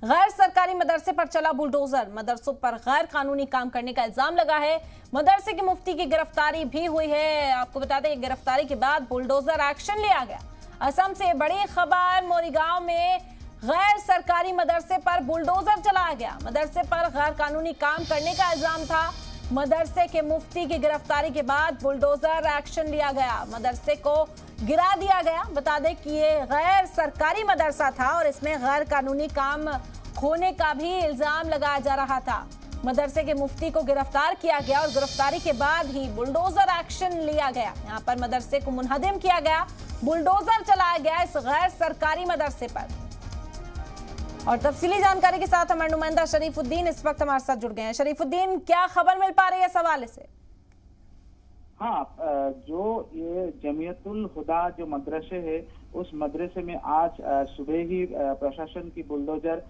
गैर सरकारी मदरसे पर चला बुलडोजर। मदरसों पर गैर कानूनी काम करने का इल्जाम लगा है। मदरसे के मुफ्ती की गिरफ्तारी भी हुई है। आपको बता दें कि गिरफ्तारी के बाद बुलडोजर एक्शन लिया गया। असम से बड़ी खबर, मोरीगांव में गैर सरकारी मदरसे पर बुलडोजर चलाया गया। मदरसे पर गैर कानूनी काम करने का इल्जाम था। मदरसे के मुफ्ती की गिरफ्तारी के बाद बुलडोजर एक्शन लिया गया। मदरसे को गिरा दिया गया। बता दें कि ये गैर सरकारी मदरसा था और इसमें गैर कानूनी काम होने का भी इल्जाम लगाया जा रहा था। मदरसे के मुफ्ती को गिरफ्तार किया गया और गिरफ्तारी के बाद ही बुलडोजर एक्शन लिया गया। यहाँ पर मदरसे को मुनहदिम किया गया, बुलडोजर चलाया गया इस गैर सरकारी मदरसे पर। और तफसीली जानकारी के साथ हमारे नुमाइंदा शरीफुद्दीन इस वक्त हमारे साथ जुड़ गए हैं। शरीफुद्दीन, क्या खबर मिल पा रही है इस हवाले से? हाँ, जो ये जमीयतुल हुदा जो मदरसे है, उस मदरसे में आज सुबह ही प्रशासन की बुलडोजर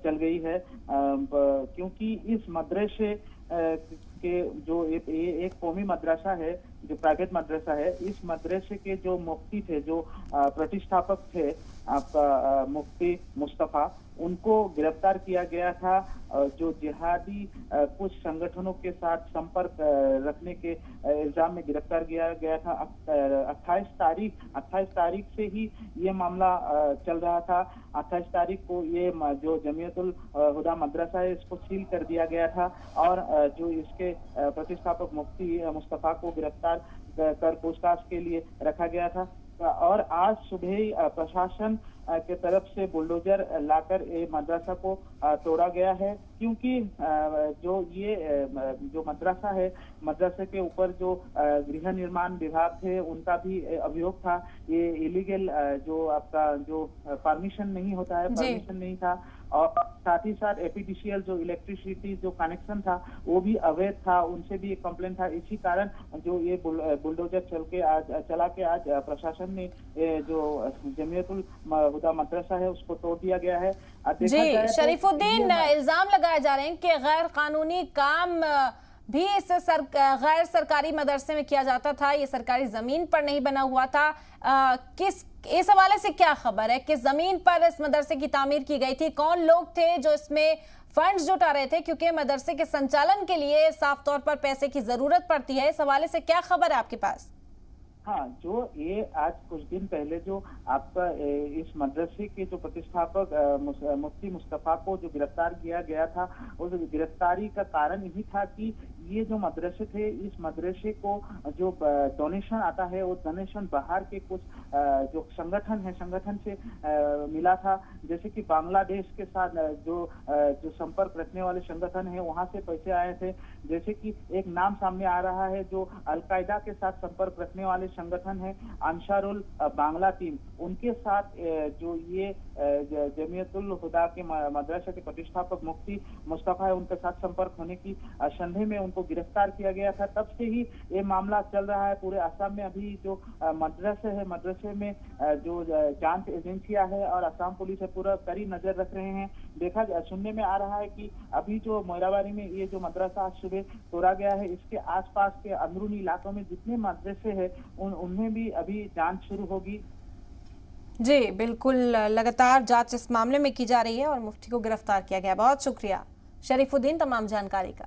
चल गई है, क्योंकि इस मदरसे के जो एक कौमी मदरसा है, जो प्राइवेट मदरसा है, इस मदरसे के जो मुफ्ती थे, जो प्रतिष्ठापक थे आपका मुफ्ती मुस्तफा, उनको गिरफ्तार किया गया था। जो जिहादी कुछ संगठनों के साथ संपर्क रखने के इल्जाम में गिरफ्तार किया गया था। 28 तारीख से ही ये मामला चल रहा था। 28 तारीख को ये जो जमीयतुल हुदा मदरसा है, इसको सील कर दिया गया था और जो इसके प्रतिष्ठापक मुफ्ती मुस्तफा को गिरफ्तार कर पूछताछ के लिए रखा गया था। और आज सुबह ही प्रशासन के तरफ से बुलडोजर लाकर ये मदरसा को तोड़ा गया है, क्योंकि जो मदरसा है, मदरसे के ऊपर जो गृह निर्माण विभाग थे, उनका भी अभियोग था। ये इलीगल जो आपका जो परमिशन नहीं होता है, परमिशन नहीं था। और साथ ही साथ एपीडीसीएल जो इलेक्ट्रिसिटी जो कनेक्शन था, वो भी अवैध था, उनसे भी एक कंप्लेंट था। इसी कारण जो ये बुलडोजर चला के आज प्रशासन ने जो जमीयतुल हुदा मदरसा है, उसको तोड़ दिया गया है। जी शरीफुद्दीन, इल्जाम लगाए जा रहे हैं कि गैर कानूनी काम भी इस गैर सरकारी मदरसे में किया जाता था। ये सरकारी जमीन पर नहीं बना हुआ था। इस हवाले से क्या खबर है? किस जमीन पर इस मदरसे की तामीर की गई थी? कौन लोग थे जो इसमें फंड्स जुटा रहे थे? क्योंकि मदरसे के संचालन के लिए साफ तौर पर पैसे की जरूरत पड़ती है। इस हवाले से क्या खबर है आपके पास? हाँ, जो ये आज कुछ दिन पहले जो आपका इस मदरसे के जो प्रतिष्ठापक मुफ्ती मुस्तफा को जो गिरफ्तार किया गया था, उस गिरफ्तारी का कारण यही था कि ये जो मदरसे थे, इस मदरसे को जो डोनेशन आता है, वो डोनेशन बाहर के कुछ जो संगठन है, संगठन से मिला था। जैसे कि बांग्लादेश के साथ जो संपर्क रखने वाले संगठन है, वहां से पैसे आए थे। जैसे कि एक नाम सामने आ रहा है, जो अलकायदा के साथ संपर्क रखने वाले संगठन है अंसारुल बांग्ला टीम, उनके साथ जो ये जमीयतुल हुदा के मदरसे के प्रतिष्ठापक मुफ्ती मुस्तफा है, उनके साथ संपर्क होने की संदेह में उनको गिरफ्तार किया गया था। तब से ही ये मामला चल रहा है पूरे असम में। अभी जो मदरसे है, मदरसे में जो जांच एजेंसियां है और असम पुलिस है, पूरा कड़ी नजर रख रहे हैं। सुनने में आ रहा है कि अभी जो मोइराबाड़ी में ये जो मदरसा आज सुबह तोड़ा गया है, इसके आसपास के अंदरूनी इलाकों में जितने मदरसे हैं, उनमें भी अभी जांच शुरू होगी। जी बिल्कुल, लगातार जांच इस मामले में की जा रही है और मुफ्ती को गिरफ्तार किया गया। बहुत शुक्रिया शरीफुद्दीन तमाम जानकारी का।